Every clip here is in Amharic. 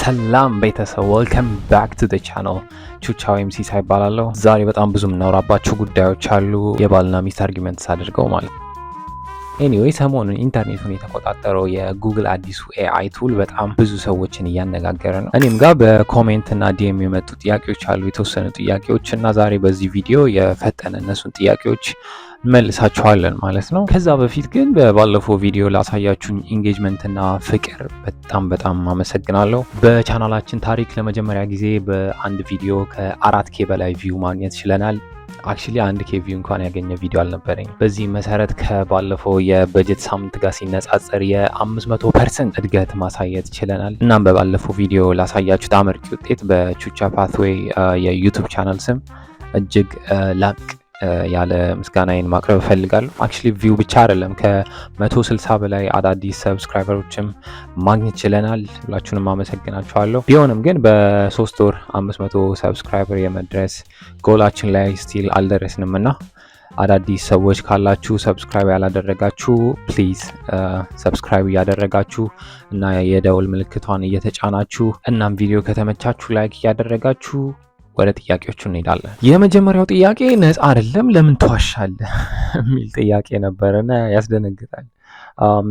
ሰላም ቤተሰብ ዌልከም ባክ ቱ ዘ ቻናል ቹቻው ኤምሲሳ ይባላለሁ። ዛሬ በጣም ብዙ የምናወራባቸው ጉዳዮች አሉ የባልና ሚስት አርጊመንትስ አድርገው ማለት ነው። ኤኒዌይ ሰሞኑን ኢንተርኔቱን የተቆጣጠረው የጉግል አዲሱ ኤአይ ቱል በጣም ብዙ ሰዎችን እያነጋገረ ነው። እኔም ጋር በኮሜንት እና ዲኤም የመጡ ጥያቄዎች አሉ፣ የተወሰኑ ጥያቄዎች እና ዛሬ በዚህ ቪዲዮ የፈጠነ እነሱን ጥያቄዎች መልሳችኋለን ማለት ነው። ከዛ በፊት ግን ባለፈው ቪዲዮ ላሳያችሁኝ ኢንጌጅመንት እና ፍቅር በጣም አመሰግናለሁ። በቻናላችን ታሪክ ለመጀመሪያ ጊዜ በአንድ ቪዲዮ ከ4K በላይ ቪው ማግኘት ችለናል። አክቹሊ 1K ቪው እንኳን ያገኘ ቪዲዮ አልነበረኝ። በዚህ መሰረት ከባለፈው የበጀት ሳምንት ጋር ሲነጻጸር የ500% እድገት ማሳየት ችለናል። እናም በባለፈው ቪዲዮ ላሳያችሁት አመርቂ ውጤት በቹቻ ፓትዌይ የዩቲዩብ ቻናል ስም እጅግ ላቅ ያለ ምስጋናዬን ማቅረብ እፈልጋለሁ። አክቹሊ ቪው ብቻ አይደለም ከ160 በላይ አዳዲስ ሰብስክራይበሮችም ማግኘት ችለናል። ሁላችሁንም አመሰግናችኋለሁ። ቢሆንም ግን በ3 ወር 500 ሰብስክራይበር የመድረስ ጎላችን ላይ ስቲል አልደረስንም እና አዳዲስ ሰዎች ካላችሁ ሰብስክራይብ ያላደረጋችሁ ፕሊዝ ሰብስክራይብ እያደረጋችሁ እና የደውል ምልክቷን እየተጫናችሁ እናም ቪዲዮ ከተመቻችሁ ላይክ እያደረጋችሁ ወደ ጥያቄዎቹ እንሄዳለን። የመጀመሪያው ጥያቄ ነፃ አይደለም ለምን ትዋሻለህ የሚል ጥያቄ ነበረና ያስደነግጣል።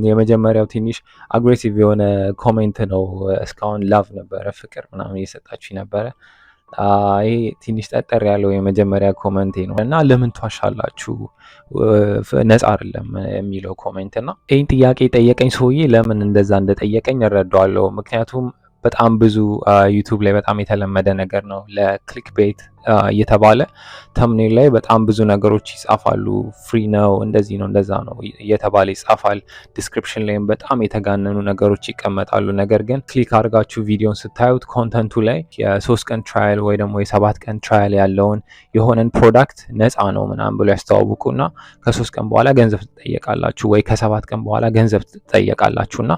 የመጀመሪያው ትንሽ አግሬሲቭ የሆነ ኮሜንት ነው። እስካሁን ላቭ ነበረ ፍቅር ምናምን እየሰጣችሁ ነበረ። ይሄ ትንሽ ጠጠር ያለው የመጀመሪያ ኮሜንቴ ነው እና ለምን ትዋሻላችሁ ነፃ አይደለም የሚለው ኮሜንት እና ይህን ጥያቄ ጠየቀኝ ሰውዬ ለምን እንደዛ እንደጠየቀኝ እረዳዋለሁ። ምክንያቱም በጣም ብዙ ዩቲዩብ ላይ በጣም የተለመደ ነገር ነው። ለክሊክ ቤት እየተባለ ተምኔል ላይ በጣም ብዙ ነገሮች ይጻፋሉ። ፍሪ ነው፣ እንደዚህ ነው፣ እንደዛ ነው እየተባለ ይጻፋል። ዲስክሪፕሽን ላይም በጣም የተጋነኑ ነገሮች ይቀመጣሉ። ነገር ግን ክሊክ አድርጋችሁ ቪዲዮን ስታዩት ኮንተንቱ ላይ የ3 ቀን ትራያል ወይ ደግሞ የ7 ቀን ትራያል ያለውን የሆነን ፕሮዳክት ነፃ ነው ምናምን ብሎ ያስተዋውቁና ከ3 ቀን በኋላ ገንዘብ ትጠየቃላችሁ ወይ ከ7 ቀን በኋላ ገንዘብ ትጠየቃላችሁና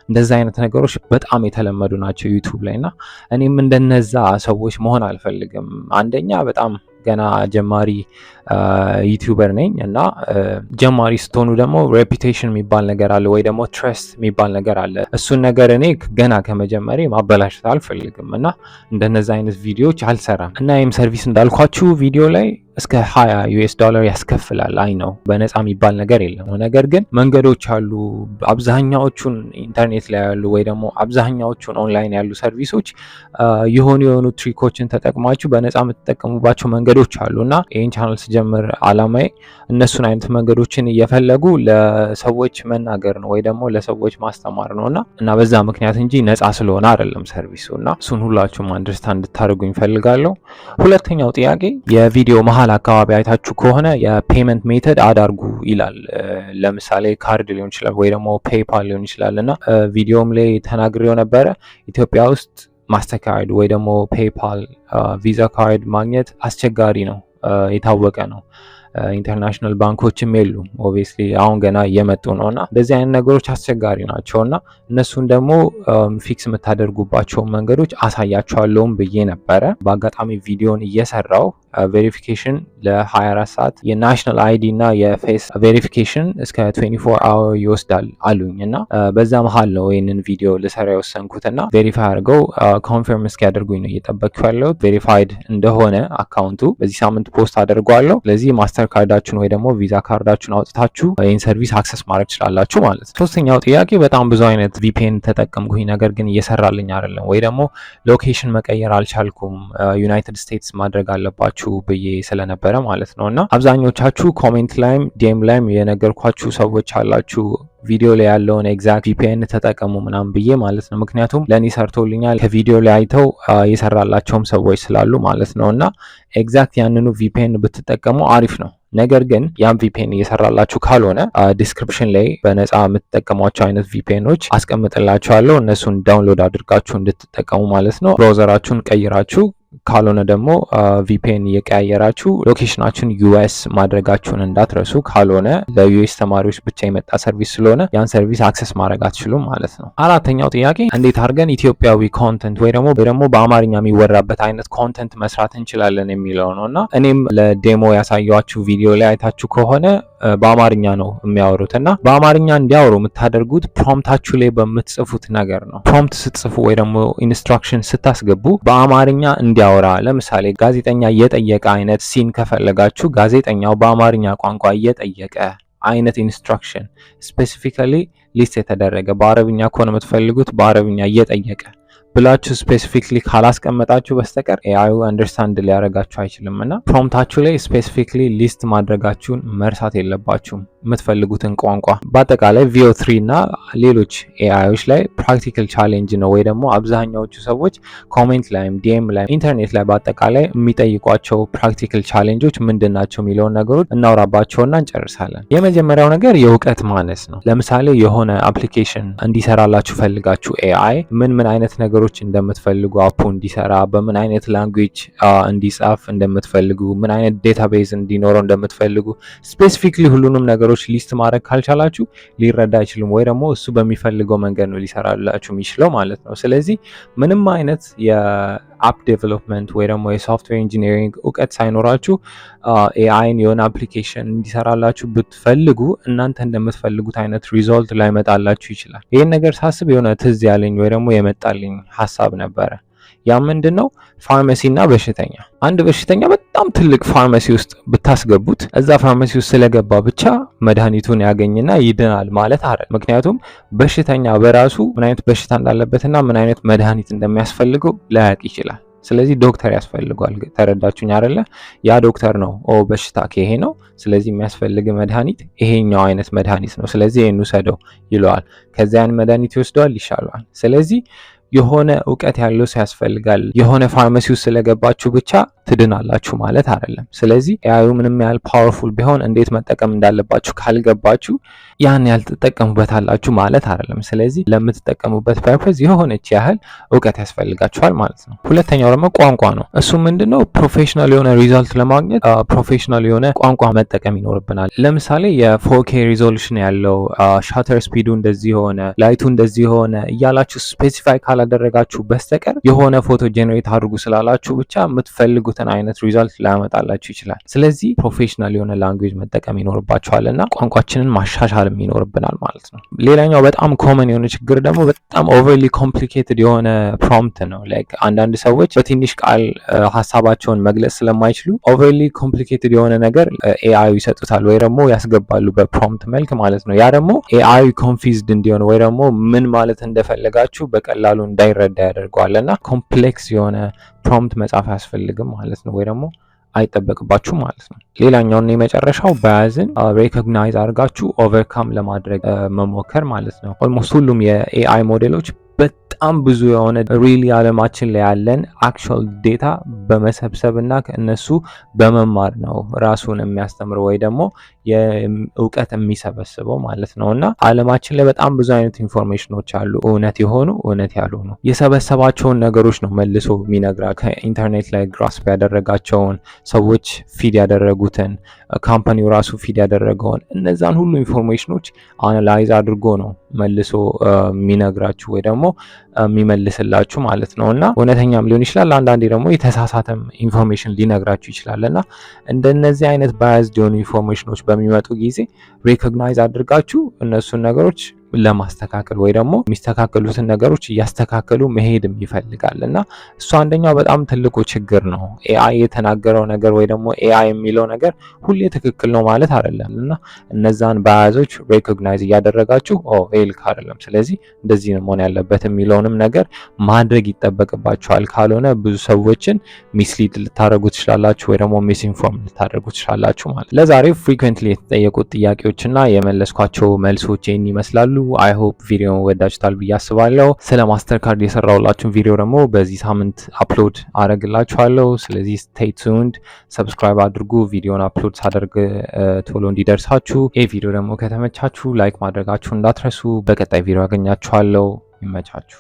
እንደዛ አይነት ነገሮች በጣም የተለመዱ ናቸው ዩቲዩብ ላይ እና እኔም እንደነዛ ሰዎች መሆን አልፈልግም። አንደኛ በጣም ገና ጀማሪ ዩቲዩበር ነኝ እና ጀማሪ ስትሆኑ ደግሞ ሬፑቴሽን የሚባል ነገር አለ ወይ ደግሞ ትረስት የሚባል ነገር አለ። እሱን ነገር እኔ ገና ከመጀመሪ ማበላሸት አልፈልግም እና እንደነዛ አይነት ቪዲዮዎች አልሰራም እና ይህም ሰርቪስ እንዳልኳችሁ ቪዲዮ ላይ እስከ $20 ያስከፍላል። አይ ነው በነፃ የሚባል ነገር የለም። ነገር ግን መንገዶች አሉ። አብዛኛዎቹን ኢንተርኔት ላይ ያሉ ወይ ደግሞ አብዛኛዎቹን ኦንላይን ያሉ ሰርቪሶች የሆኑ ትሪኮችን ተጠቅማችሁ በነፃ የምትጠቀሙባቸው መንገዶች አሉ እና ይህን ቻናል ስጀምር አላማዬ እነሱን አይነት መንገዶችን እየፈለጉ ለሰዎች መናገር ነው ወይ ደግሞ ለሰዎች ማስተማር ነው እና በዛ ምክንያት እንጂ ነፃ ስለሆነ አይደለም ሰርቪሱ እና እሱን ሁላችሁም አንደርስታንድ እንድታደርጉኝ እፈልጋለሁ። ሁለተኛው ጥያቄ የቪዲዮ መሀል አካባቢ አይታችሁ ከሆነ የፔመንት ሜተድ አዳርጉ ይላል። ለምሳሌ ካርድ ሊሆን ይችላል ወይ ደግሞ ፔይፓል ሊሆን ይችላል እና ቪዲዮም ላይ ተናግሬው ነበረ። ኢትዮጵያ ውስጥ ማስተርካርድ ወይ ደግሞ ፔይፓል ቪዛ ካርድ ማግኘት አስቸጋሪ ነው፣ የታወቀ ነው። ኢንተርናሽናል ባንኮችም የሉም። ኦብቪየስሊ አሁን ገና እየመጡ ነው እና እንደዚህ አይነት ነገሮች አስቸጋሪ ናቸው እና እነሱን ደግሞ ፊክስ የምታደርጉባቸውን መንገዶች አሳያቸዋለሁም ብዬ ነበረ። በአጋጣሚ ቪዲዮን እየሰራው ቬሪፊኬሽን ለ24 ሰዓት የናሽናል አይዲ እና የፌስ ቬሪፊኬሽን እስከ 24 አወር ይወስዳል አሉኝ እና በዛ መሀል ነው ይህንን ቪዲዮ ልሰራ የወሰንኩት እና ቬሪፋይ አድርገው ኮንፊርም እስኪያደርጉኝ ነው እየጠበቅኩ ያለሁት። ቬሪፋይድ እንደሆነ አካውንቱ በዚህ ሳምንት ፖስት አደርገዋለሁ። ስለዚህ ማስተር ካርዳችሁን ወይ ደግሞ ቪዛ ካርዳችሁን አውጥታችሁ ይህን ሰርቪስ አክሰስ ማድረግ ትችላላችሁ ማለት ነው። ሶስተኛው ጥያቄ በጣም ብዙ አይነት ቪፒኤን ተጠቀምኩኝ ነገር ግን እየሰራልኝ አይደለም ወይ ደግሞ ሎኬሽን መቀየር አልቻልኩም፣ ዩናይትድ ስቴትስ ማድረግ አለባችሁ ብዬ ስለነበረ ማለት ነው እና አብዛኞቻችሁ ኮሜንት ላይም ዲኤም ላይም የነገርኳችሁ ሰዎች አላችሁ ቪዲዮ ላይ ያለውን ኤግዛክት ቪፒኤን ተጠቀሙ ምናምን ብዬ ማለት ነው። ምክንያቱም ለእኔ ሰርቶልኛል ከቪዲዮ ላይ አይተው የሰራላቸውም ሰዎች ስላሉ ማለት ነው እና ኤግዛክት ያንኑ ቪፒኤን ብትጠቀሙ አሪፍ ነው። ነገር ግን ያን ቪፒኤን እየሰራላችሁ ካልሆነ ዲስክሪፕሽን ላይ በነፃ የምትጠቀሟቸው አይነት ቪፒኤኖች አስቀምጥላችኋለሁ። እነሱን ዳውንሎድ አድርጋችሁ እንድትጠቀሙ ማለት ነው። ብራውዘራችሁን ቀይራችሁ ካልሆነ ደግሞ ቪፒኤን እየቀያየራችሁ ሎኬሽናችሁን ዩኤስ ማድረጋችሁን እንዳትረሱ። ካልሆነ ለዩኤስ ተማሪዎች ብቻ የመጣ ሰርቪስ ስለሆነ ያን ሰርቪስ አክሰስ ማድረግ አትችሉም ማለት ነው። አራተኛው ጥያቄ እንዴት አድርገን ኢትዮጵያዊ ኮንተንት ወይ ደግሞ በአማርኛ የሚወራበት አይነት ኮንተንት መስራት እንችላለን የሚለው ነው እና እኔም ለዴሞ ያሳያችሁ ቪዲዮ ላይ አይታችሁ ከሆነ በአማርኛ ነው የሚያወሩት እና በአማርኛ እንዲያወሩ የምታደርጉት ፕሮምፕታችሁ ላይ በምትጽፉት ነገር ነው። ፕሮምፕት ስትጽፉ ወይ ደግሞ ኢንስትራክሽን ስታስገቡ በአማርኛ እንዲያወራ፣ ለምሳሌ ጋዜጠኛ እየጠየቀ አይነት ሲን ከፈለጋችሁ ጋዜጠኛው በአማርኛ ቋንቋ እየጠየቀ አይነት ኢንስትራክሽን ስፔሲፊካሊ ሊስት የተደረገ፣ በአረብኛ ከሆነ የምትፈልጉት በአረብኛ እየጠየቀ ብላችሁ ስፔሲፊክሊ ካላስቀመጣችሁ በስተቀር ኤአዩ አንደርስታንድ ሊያደርጋችሁ አይችልም እና ፕሮምፕታችሁ ላይ ስፔሲፊክሊ ሊስት ማድረጋችሁን መርሳት የለባችሁም የምትፈልጉትን ቋንቋ። በአጠቃላይ VO3 እና ሌሎች ኤአዮች ላይ ፕራክቲካል ቻሌንጅ ነው ወይ ደግሞ አብዛኛዎቹ ሰዎች ኮሜንት ላይም ዲኤም ላይ ኢንተርኔት ላይ በአጠቃላይ የሚጠይቋቸው ፕራክቲካል ቻሌንጆች ምንድን ናቸው የሚለውን ነገሮች እናውራባቸውና እንጨርሳለን። የመጀመሪያው ነገር የእውቀት ማነስ ነው። ለምሳሌ የሆነ አፕሊኬሽን እንዲሰራላችሁ ፈልጋችሁ ኤአይ ምን አይነት ነገሮች እንደምትፈልጉ አፑ እንዲሰራ በምን አይነት ላንጉዌጅ እንዲጻፍ እንደምትፈልጉ ምን አይነት ዴታቤዝ እንዲኖረው እንደምትፈልጉ ስፔሲፊክሊ ሁሉንም ነገሮች ሊስት ማድረግ ካልቻላችሁ ሊረዳ አይችልም ወይ ደግሞ እሱ በሚፈልገው መንገድ ነው ሊሰራላችሁ የሚችለው ማለት ነው። ስለዚህ ምንም አይነት የአፕ ዴቨሎፕመንት ወይ ደግሞ የሶፍትዌር ኢንጂነሪንግ እውቀት ሳይኖራችሁ ኤአይን የሆነ አፕሊኬሽን እንዲሰራላችሁ ብትፈልጉ እናንተ እንደምትፈልጉት አይነት ሪዞልት ላይመጣላችሁ ይችላል። ይህን ነገር ሳስብ የሆነ ትዝ ያለኝ ወይ ደግሞ የመጣልኝ ሀሳብ ነበረ። ያ ምንድን ነው? ፋርማሲ እና በሽተኛ። አንድ በሽተኛ በጣም ትልቅ ፋርማሲ ውስጥ ብታስገቡት እዛ ፋርማሲ ውስጥ ስለገባ ብቻ መድኃኒቱን ያገኝና ይድናል ማለት አይደል። ምክንያቱም በሽተኛ በራሱ ምን አይነት በሽታ እንዳለበትና ምን አይነት መድኃኒት እንደሚያስፈልገው ላያውቅ ይችላል። ስለዚህ ዶክተር ያስፈልገዋል። ተረዳችሁኝ አይደለ? ያ ዶክተር ነው በሽታ ይሄ ነው፣ ስለዚህ የሚያስፈልግ መድኃኒት ይሄኛው አይነት መድኃኒት ነው፣ ስለዚህ ይሄን ውሰደው ይለዋል። ከዚያን መድኃኒት ይወስደዋል፣ ይሻለዋል። ስለዚህ የሆነ እውቀት ያለው ሰው ያስፈልጋል። የሆነ ፋርማሲ ውስጥ ስለገባችሁ ብቻ ትድናላችሁ ማለት አይደለም። ስለዚህ ኤአዩ ምንም ያህል ፓወርፉል ቢሆን እንዴት መጠቀም እንዳለባችሁ ካልገባችሁ ያን ያህል ትጠቀሙበታላችሁ ማለት አይደለም። ስለዚህ ለምትጠቀሙበት ፐርፐዝ የሆነች ያህል እውቀት ያስፈልጋችኋል ማለት ነው። ሁለተኛው ደግሞ ቋንቋ ነው። እሱ ምንድነው? ፕሮፌሽናል የሆነ ሪዛልት ለማግኘት ፕሮፌሽናል የሆነ ቋንቋ መጠቀም ይኖርብናል። ለምሳሌ የ4K ሪዞሉሽን ያለው ሻተር ስፒዱ እንደዚህ ሆነ፣ ላይቱ እንደዚህ ሆነ እያላችሁ ስፔሲፋይ ካላደረጋችሁ በስተቀር የሆነ ፎቶ ጄኔሬት አድርጉ ስላላችሁ ብቻ የምትፈልጉትን አይነት ሪዛልት ላያመጣላችሁ ይችላል። ስለዚህ ፕሮፌሽናል የሆነ ላንጉዌጅ መጠቀም ይኖርባችኋል እና ቋንቋችንን ማሻሻል ይኖርብናል ማለት ነው። ሌላኛው በጣም ኮመን የሆነ ችግር ደግሞ በጣም ኦቨርሊ ኮምፕሊኬትድ የሆነ ፕሮምፕት ነው። ላይክ አንዳንድ ሰዎች በትንሽ ቃል ሀሳባቸውን መግለጽ ስለማይችሉ ኦቨርሊ ኮምፕሊኬትድ የሆነ ነገር ኤአዩ ይሰጡታል ወይ ደግሞ ያስገባሉ በፕሮምፕት መልክ ማለት ነው። ያ ደግሞ ኤአዩ ኮንፊዝድ እንዲሆን ወይ ደግሞ ምን ማለት እንደፈለጋችሁ በቀላሉ እንዳይረዳ ያደርገዋል እና ኮምፕሌክስ የሆነ ፕሮምፕት መጻፍ አያስፈልግም ማለት ነው ወይ ደግሞ አይጠበቅባችሁ ማለት ነው። ሌላኛውና የመጨረሻው ባያዝን ሬኮግናይዝ አድርጋችሁ ኦቨርካም ለማድረግ መሞከር ማለት ነው። ኦልሞስት ሁሉም የኤአይ ሞዴሎች በጣም ብዙ የሆነ ሪሊ ዓለማችን ላይ ያለን አክቹዋል ዴታ በመሰብሰብ እና ከእነሱ በመማር ነው ራሱን የሚያስተምረው ወይ ደግሞ የእውቀት የሚሰበስበው ማለት ነው። እና ዓለማችን ላይ በጣም ብዙ አይነት ኢንፎርሜሽኖች አሉ፣ እውነት የሆኑ እውነት ያልሆኑ። የሰበሰባቸውን ነገሮች ነው መልሶ የሚነግራ ከኢንተርኔት ላይ ግራስፕ ያደረጋቸውን ሰዎች ፊድ ያደረጉትን ካምፓኒው ራሱ ፊድ ያደረገውን እነዛን ሁሉ ኢንፎርሜሽኖች አናላይዝ አድርጎ ነው መልሶ የሚነግራችሁ ወይ ደግሞ የሚመልስላችሁ ማለት ነው። እና እውነተኛም ሊሆን ይችላል፣ አንዳንዴ ደግሞ የተሳሳተም ኢንፎርሜሽን ሊነግራችሁ ይችላል። እና እንደነዚህ አይነት ባያዝድ የሆኑ ኢንፎርሜሽኖች በሚመጡ ጊዜ ሬኮግናይዝ አድርጋችሁ እነሱን ነገሮች ለማስተካከል ወይ ደግሞ የሚስተካከሉትን ነገሮች እያስተካከሉ መሄድም ይፈልጋል። እና እሱ አንደኛው በጣም ትልቁ ችግር ነው። ኤአይ የተናገረው ነገር ወይ ደግሞ ኤአይ የሚለው ነገር ሁሌ ትክክል ነው ማለት አይደለም። እና እነዛን ባያዞች ሬኮግናይዝ እያደረጋችሁ ይሄ ልክ አይደለም፣ ስለዚህ እንደዚህ ነው መሆን ያለበት የሚለውንም ነገር ማድረግ ይጠበቅባችኋል። ካልሆነ ብዙ ሰዎችን ሚስሊድ ልታደርጉ ትችላላችሁ ወይ ደግሞ ሚስኢንፎርም ልታደርጉ ትችላላችሁ ማለት። ለዛሬው ፍሪኩዌንትሊ የተጠየቁት ጥያቄዎችና የመለስኳቸው መልሶች ይህን ይመስላሉ። አይ ሆፕ ቪዲዮን ወዳችሁታል ብዬ አስባለሁ። ስለ ማስተር ካርድ የሰራሁላችሁን ቪዲዮ ደግሞ በዚህ ሳምንት አፕሎድ አደርግላችኋለሁ። ስለዚህ ስቴይ ቱንድ፣ ሰብስክራይብ አድርጉ። ቪዲዮን አፕሎድ ሳደርግ ቶሎ እንዲደርሳችሁ። ይህ ቪዲዮ ደግሞ ከተመቻችሁ ላይክ ማድረጋችሁ እንዳትረሱ። በቀጣይ ቪዲዮ ያገኛችኋለሁ። ይመቻችሁ።